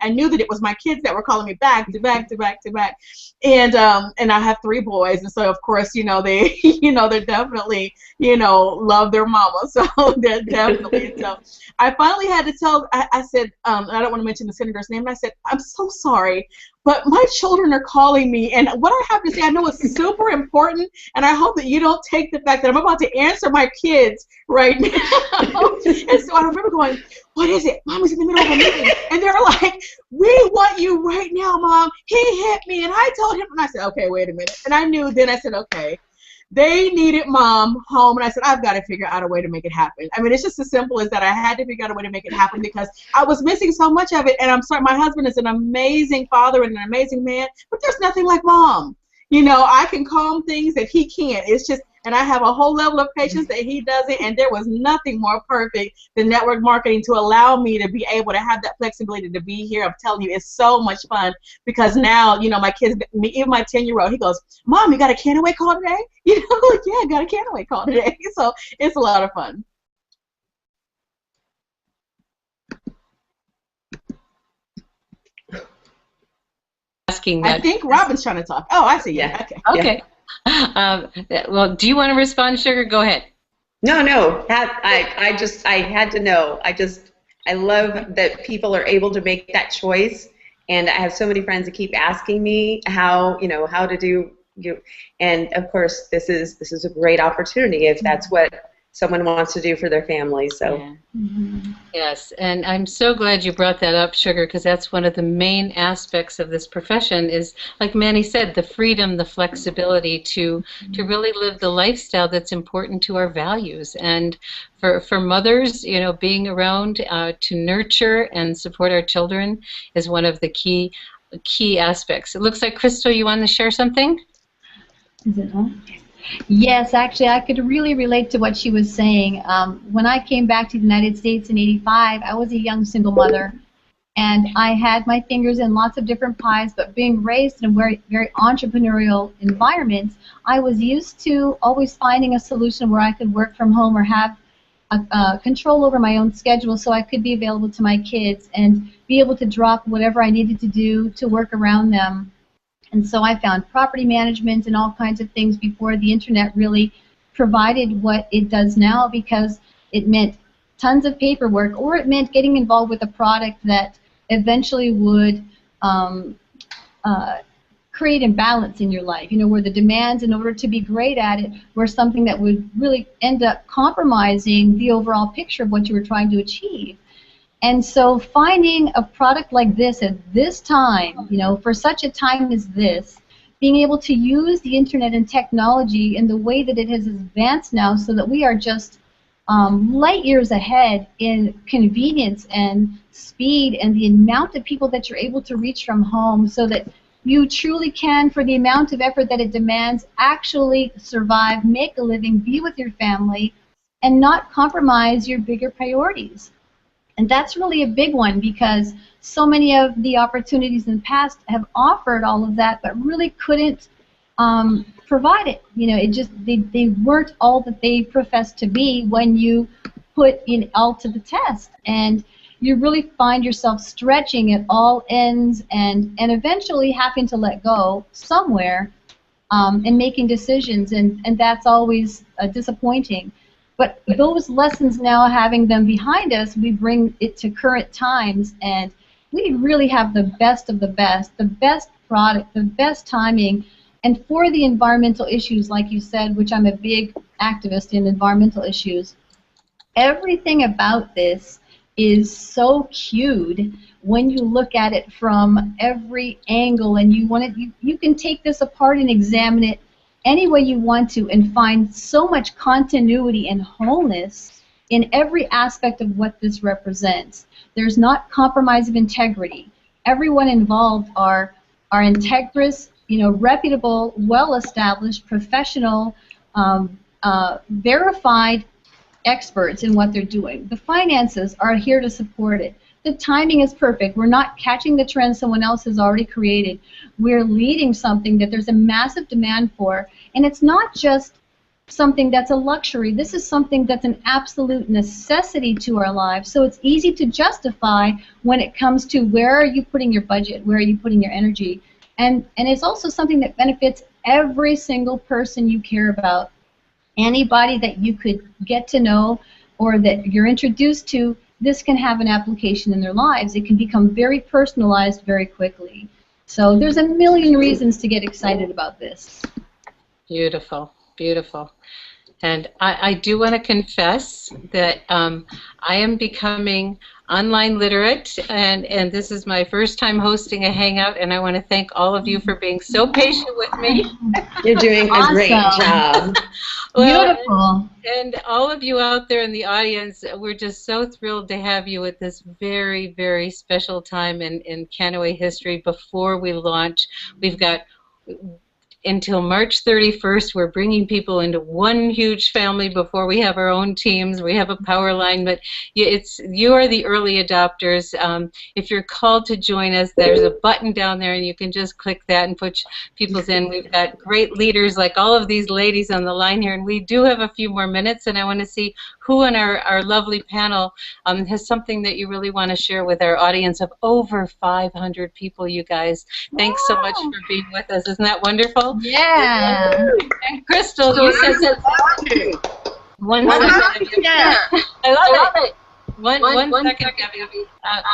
I knew that it was my kids that were calling me back to back to back to back, and I have 3 boys, and so of course, you know, they they're definitely, you know, love their mama, so they're definitely. So I finally had to tell. I said, I don't want to mention the senator's name, and I said, I'm so sorry, but my children are calling me, and what I have to say, I know it's super important, and I hope that you don't take the fact that I'm about to answer my kids right now. And so I remember going, what is it? Mom was in the middle of a meeting, and they're like, we want you right now, Mom. He hit me, and I told him, and I said, okay, wait a minute. And I knew then, I said, okay. They needed Mom home, and I said, I've got to figure out a way to make it happen. I mean, it's just as simple as that. I had to figure out a way to make it happen because I was missing so much of it, and I'm sorry, my husband is an amazing father and an amazing man, but there's nothing like Mom. You know, I can calm things that he can't. It's just, and I have a whole level of patience that he doesn't, and there was nothing more perfect than network marketing to allow me to be able to have that flexibility to be here. I'm telling you, it's so much fun because now, you know, my kids, even my 10-year-old, he goes, Mom, you got a Kannaway call today? You know, like, yeah, I got a Kannaway call today. So it's a lot of fun. Asking that. I think Robin's trying to talk. Oh, I see. Yeah. Okay. Okay. Well, do you want to respond, Sugar? Go ahead. No, I had to know. I love that people are able to make that choice, and I have so many friends that keep asking me how to do and of course this is a great opportunity if that's what someone wants to do for their family. So yeah. Mm-hmm. Yes, and I'm so glad you brought that up, Sugar, because that's one of the main aspects of this profession is, like Manny said, the freedom, the flexibility to really live the lifestyle that's important to our values. And for mothers, you know, being around to nurture and support our children is one of the key aspects. It looks like, Crystal, you want to share something? Is it on? Yes, actually, I could really relate to what she was saying. When I came back to the United States in '85, I was a young single mother, and I had my fingers in lots of different pies, but being raised in a very, very entrepreneurial environment, I was used to always finding a solution where I could work from home or have control over my own schedule so I could be available to my kids and be able to drop whatever I needed to do to work around them. And so I found property management and all kinds of things before the internet really provided what it does now, because it meant tons of paperwork, or it meant getting involved with a product that eventually would create imbalance in your life, you know, where the demands in order to be great at it were something that would really end up compromising the overall picture of what you were trying to achieve. And so finding a product like this at this time, you know, for such a time as this, being able to use the internet and technology in the way that it has advanced now so that we are just light years ahead in convenience and speed and the amount of people that you're able to reach from home so that you truly can, for the amount of effort that it demands, actually survive, make a living, be with your family, and not compromise your bigger priorities. And that's really a big one, because so many of the opportunities in the past have offered all of that, but really couldn't provide it. You know, it just they weren't all that they professed to be when you put it all to the test, and you really find yourself stretching at all ends, and eventually having to let go somewhere, and making decisions, and that's always disappointing. But those lessons now, having them behind us, we bring it to current times, and we really have the best of the best product, the best timing. And for the environmental issues, like you said, which I'm a big activist in environmental issues, everything about this is so cued when you look at it from every angle, and you can take this apart and examine it any way you want to and find so much continuity and wholeness in every aspect of what this represents. There's not compromise of integrity. Everyone involved are integrous, you know, reputable, well-established, professional, verified experts in what they're doing. The finances are here to support it. the timing is perfect. We're not catching the trend someone else has already created. We're leading something that there's a massive demand for, and it's not just something that's a luxury. This is something that's an absolute necessity to our lives. So it's easy to justify when it comes to where are you putting your budget, where are you putting your energy, and it's also something that benefits every single person you care about. Anybody that you could get to know or that you're introduced to, this can have an application in their lives. It can become very personalized very quickly. So there's a million reasons to get excited about this. Beautiful, beautiful. And I do want to confess that I am becoming online literate, and this is my first time hosting a Hangout, and I want to thank all of you for being so patient with me. You're doing a great job. Well, Beautiful. and all of you out there in the audience, we're just so thrilled to have you at this very, very special time in Kannaway history before we launch. We've got until March 31st, we're bringing people into one huge family before we have our own teams. We have a power line, but you are the early adopters. If you're called to join us, there's a button down there, and you can just click that and put people's in. We've got great leaders like all of these ladies on the line here, and we do have a few more minutes, and I want to see who on our lovely panel has something that you really want to share with our audience of over 500 people, you guys. Thanks so much for being with us. Isn't that wonderful? Yeah. And Crystal, you said that. One second. I love it. One second, Debbie.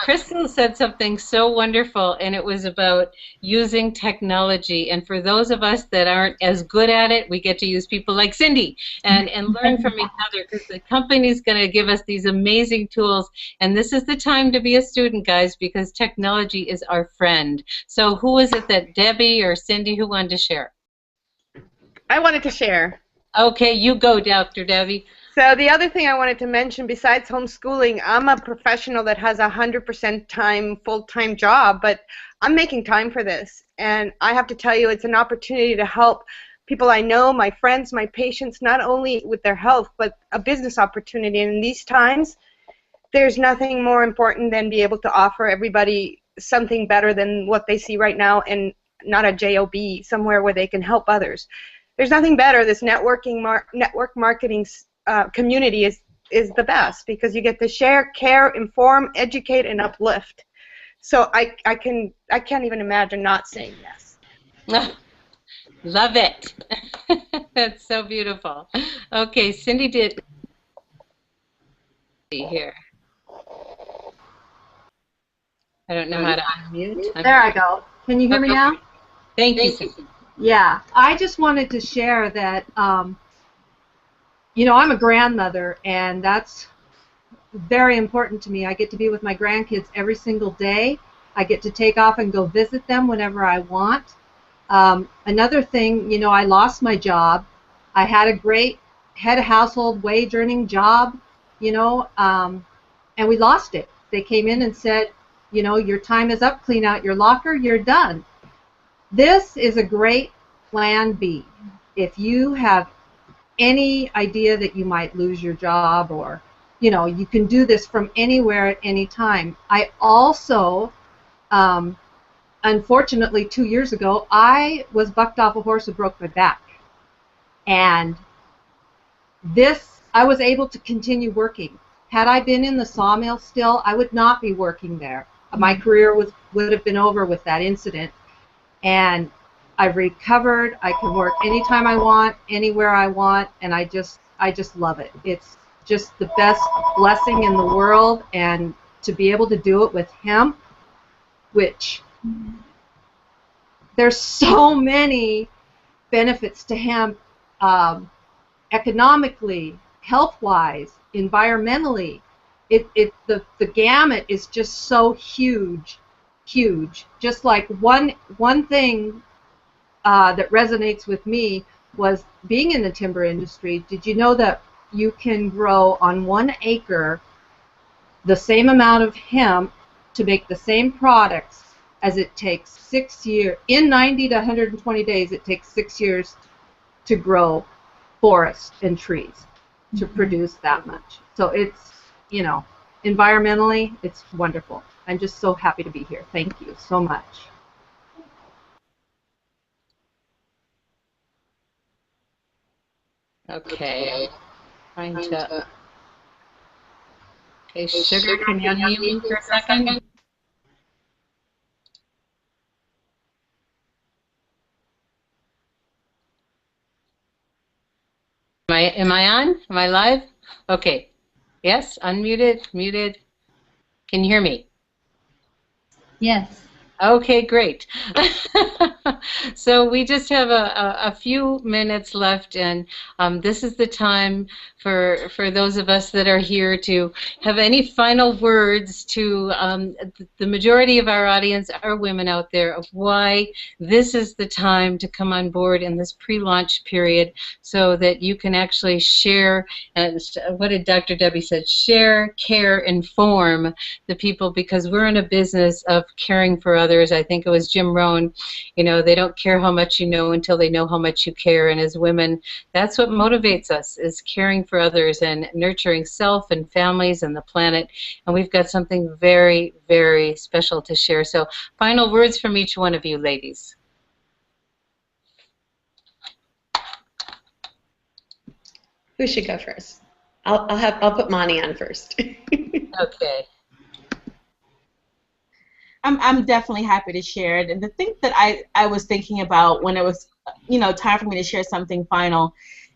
Crystal said something so wonderful, and it was about using technology. And for those of us that aren't as good at it, we get to use people like Cindy and learn from each other, because the company's going to give us these amazing tools. And this is the time to be a student, guys, because technology is our friend. So who is it that Debbie or Cindy who wanted to share? I wanted to share. Okay, you go, Dr. Debbie. So the other thing I wanted to mention, besides homeschooling, I'm a professional that has a 100% time, full-time job, but I'm making time for this. And I have to tell you, it's an opportunity to help people I know, my friends, my patients, not only with their health, but a business opportunity. And in these times, there's nothing more important than be able to offer everybody something better than what they see right now, and not a job, somewhere where they can help others. There's nothing better. This network marketing community is the best, because you get to share, care, inform, educate, and uplift. So I can't even imagine not saying yes. Love it. That's so beautiful. Okay, Cindy did here. I don't know how to unmute. There I go. Can you hear me now? Thank you, Cindy. Yeah, I just wanted to share that, you know, I'm a grandmother, and that's very important to me. I get to be with my grandkids every single day. I get to take off and go visit them whenever I want. Another thing, you know, I lost my job. I had a great head of household wage earning job, you know, and we lost it. They came in and said, you know, your time is up, clean out your locker, you're done. This is a great plan B. If you have any idea that you might lose your job, or, you know, you can do this from anywhere at any time. I also, unfortunately, 2 years ago, I was bucked off a horse and broke my back. And this, I was able to continue working. Had I been in the sawmill still, I would not be working there. My career would have been over with that incident. And I've recovered. I can work anytime I want, anywhere I want, and I just love it. It's just the best blessing in the world, and to be able to do it with hemp, which there's so many benefits to hemp, economically, health-wise, environmentally. The gamut is just so huge. Just like one thing that resonates with me was being in the timber industry. Did you know that you can grow on 1 acre the same amount of hemp to make the same products as it takes 6 years? In 90 to 120 days, it takes 6 years to grow forests and trees to produce that much. So it's, you know, environmentally, it's wonderful. I'm just so happy to be here. Thank you so much. Okay. Trying to. Okay, Sugar, can you unmute me for a second? Am I on? Am I live? Okay. Yes, unmuted, muted. Can you hear me? Yes. Okay, great. So we just have a few minutes left, and this is the time for those of us that are here to have any final words to the majority of our audience are women out there of why this is the time to come on board in this pre-launch period so that you can actually share, what did Dr. Debbie said, share, care, inform the people, because we're in a business of caring for others. I think it was Jim Rohn, you know, they don't care how much you know until they know how much you care. And as women, that's what motivates us, is caring for others and nurturing self and families and the planet. And we've got something very, very special to share. So final words from each one of you ladies. Who should go first? I'll put Monty on first. Okay. I'm definitely happy to share it. And the thing that I was thinking about when it was, you know, time for me to share something final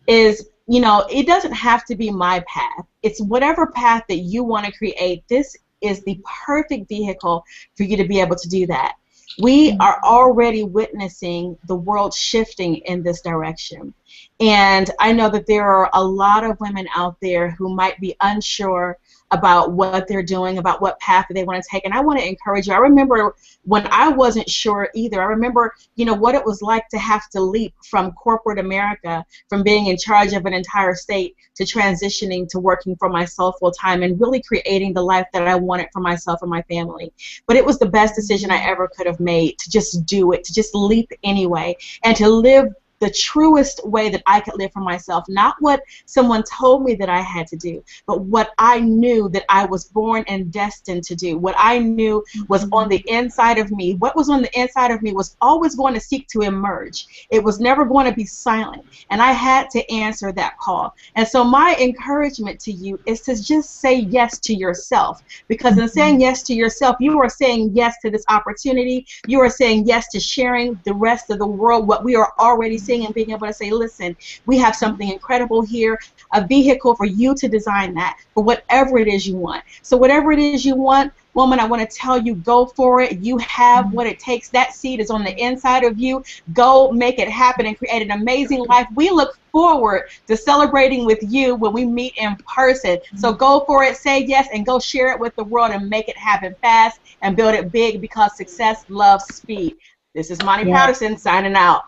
is, you know, it doesn't have to be my path. It's whatever path that you want to create. This is the perfect vehicle for you to be able to do that. We are already witnessing the world shifting in this direction. And I know that there are a lot of women out there who might be unsure about what they're doing, about what path they want to take. And I want to encourage you. I remember when I wasn't sure either. I remember, you know, what it was like to have to leap from corporate America, from being in charge of an entire state, to transitioning to working for myself full time and really creating the life that I wanted for myself and my family. But it was the best decision I ever could have made, to just do it, to just leap anyway, and to live the truest way that I could live for myself, not what someone told me that I had to do, but what I knew that I was born and destined to do, what I knew was on the inside of me. What was on the inside of me was always going to seek to emerge. It was never going to be silent, and I had to answer that call. And so my encouragement to you is to just say yes to yourself, because in saying yes to yourself, you are saying yes to this opportunity. You are saying yes to sharing the rest of the world what we are already seeing, and being able to say, listen, we have something incredible here, a vehicle for you to design that for whatever it is you want. So whatever it is you want, woman, I want to tell you, go for it. You have what it takes. That seed is on the inside of you. Go make it happen and create an amazing life. We look forward to celebrating with you when we meet in person. So go for it, say yes, and go share it with the world and make it happen fast and build it big, because success loves speed. This is Monty Patterson signing out.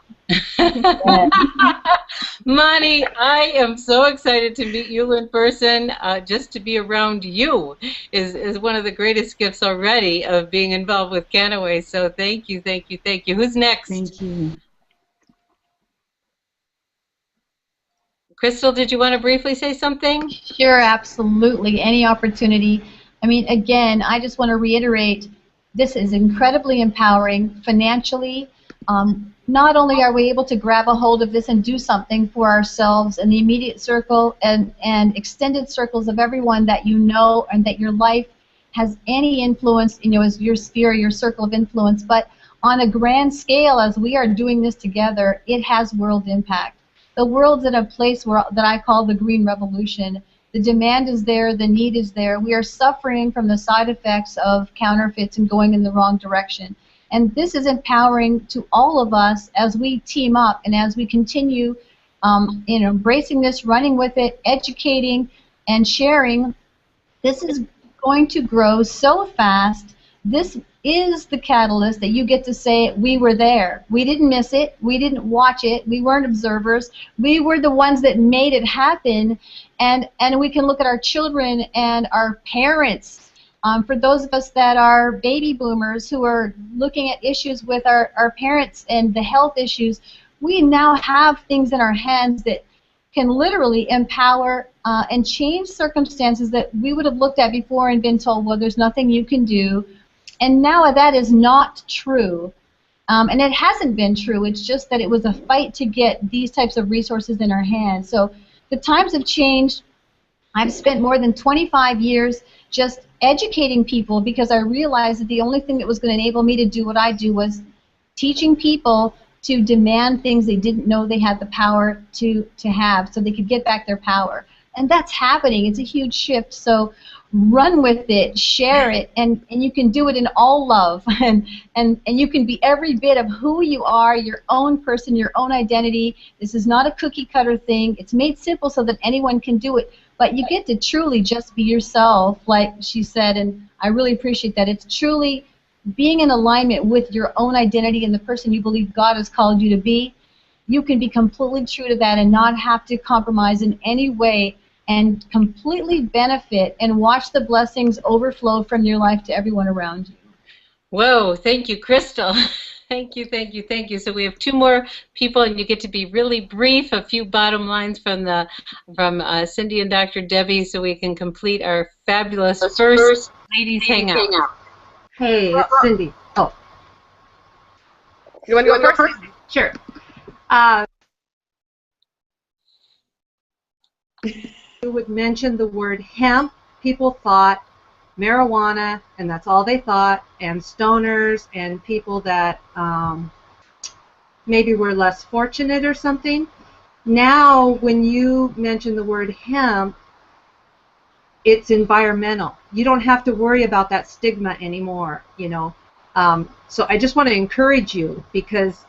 Monty, I am so excited to meet you in person. Just to be around you is one of the greatest gifts already of being involved with Kannaway. So thank you, thank you, thank you. Who's next? Thank you. Crystal, did you want to briefly say something? Sure, absolutely. Any opportunity. I mean, again, I just want to reiterate, this is incredibly empowering financially. Not only are we able to grab a hold of this and do something for ourselves and the immediate circle and extended circles of everyone that you know and that your life has any influence, you know, as your sphere, your circle of influence, but on a grand scale, as we are doing this together, it has world impact. The world's in a place where, that I call the green revolution. The demand is there, the need is there. We are suffering from the side effects of counterfeits and going in the wrong direction. And this is empowering to all of us as we team up and as we continue in embracing this, running with it, educating and sharing. This is going to grow so fast. This is the catalyst that you get to say, we were there. We didn't miss it. We didn't watch it. We weren't observers. We were the ones that made it happen. And we can look at our children and our parents. For those of us that are baby boomers who are looking at issues with our parents and the health issues, we now have things in our hands that can literally empower and change circumstances that we would have looked at before and been told, well, there's nothing you can do. And now that is not true. And it hasn't been true. It's just that it was a fight to get these types of resources in our hands. So the times have changed. I've spent more than 25 years just educating people because I realized that the only thing that was going to enable me to do what I do was teaching people to demand things they didn't know they had the power to have so they could get back their power. And that's happening. It's a huge shift. So run with it, share it, and you can do it in all love. And you can be every bit of who you are, your own person, your own identity. This is not a cookie cutter thing. It's made simple so that anyone can do it. But you get to truly just be yourself, like she said, and I really appreciate that. It's truly being in alignment with your own identity and the person you believe God has called you to be. You can be completely true to that and not have to compromise in any way and completely benefit and watch the blessings overflow from your life to everyone around you. Whoa, thank you, Crystal. Thank you, thank you, thank you. So we have 2 more people, and you get to be really brief. A few bottom lines from Cindy and Dr. Debbie, so we can complete our fabulous first Ladies Hangout. Hey, it's Cindy. Oh. You want to go first? Sure. You would mention the word hemp. People thought marijuana, and that's all they thought, and stoners and people that maybe were less fortunate or something. Now, when you mention the word hemp, it's environmental. You don't have to worry about that stigma anymore, you know. So I just want to encourage you, because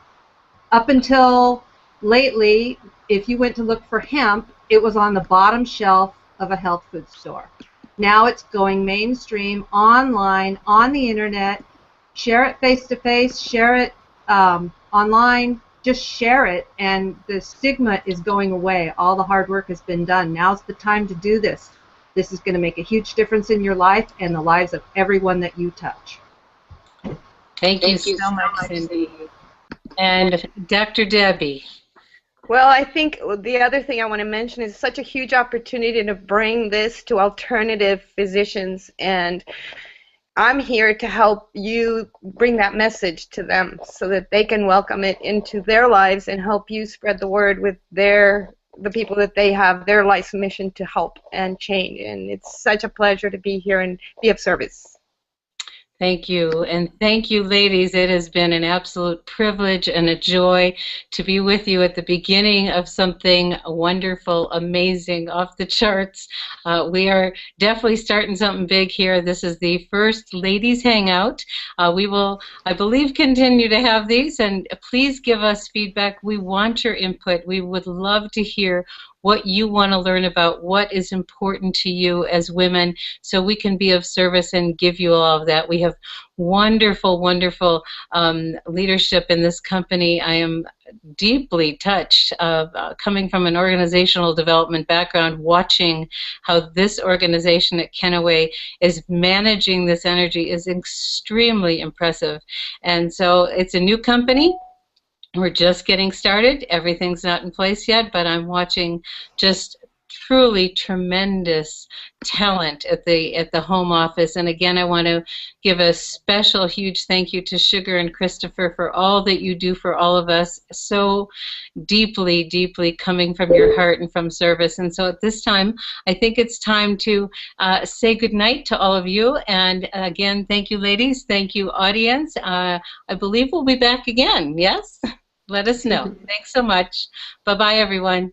up until lately, if you went to look for hemp, it was on the bottom shelf of a health food store. Now it's going mainstream, online, on the internet. Share it face-to-face, share it online, just share it, and the stigma is going away. All the hard work has been done. Now's the time to do this. This is going to make a huge difference in your life and the lives of everyone that you touch. Thank you so much, Cindy. And Dr. Debbie. Well, I think the other thing I want to mention is such a huge opportunity to bring this to alternative physicians, and I'm here to help you bring that message to them so that they can welcome it into their lives and help you spread the word with the people that they have their life's mission to help and change. And it's such a pleasure to be here and be of service. Thank you, and thank you, ladies. It has been an absolute privilege and a joy to be with you at the beginning of something wonderful, amazing, off the charts. We are definitely starting something big here. This is the first Ladies Hangout. We will, I believe, continue to have these, and please give us feedback. We want your input. We would love to hear what you want to learn about, what is important to you as women, so we can be of service and give you all of that. We have wonderful, wonderful leadership in this company. I am deeply touched, coming from an organizational development background, watching how this organization at Kannaway is managing this energy is extremely impressive. And so it's a new company. We're just getting started. Everything's not in place yet, but I'm watching just truly tremendous talent at the home office. And again, I want to give a special huge thank you to Sugar and Christopher for all that you do for all of us, so deeply, deeply coming from your heart and from service. And so at this time, I think it's time to say goodnight to all of you. And again, thank you, ladies. Thank you, audience. I believe we'll be back again. Yes? Let us know. Thanks so much. Bye-bye, everyone.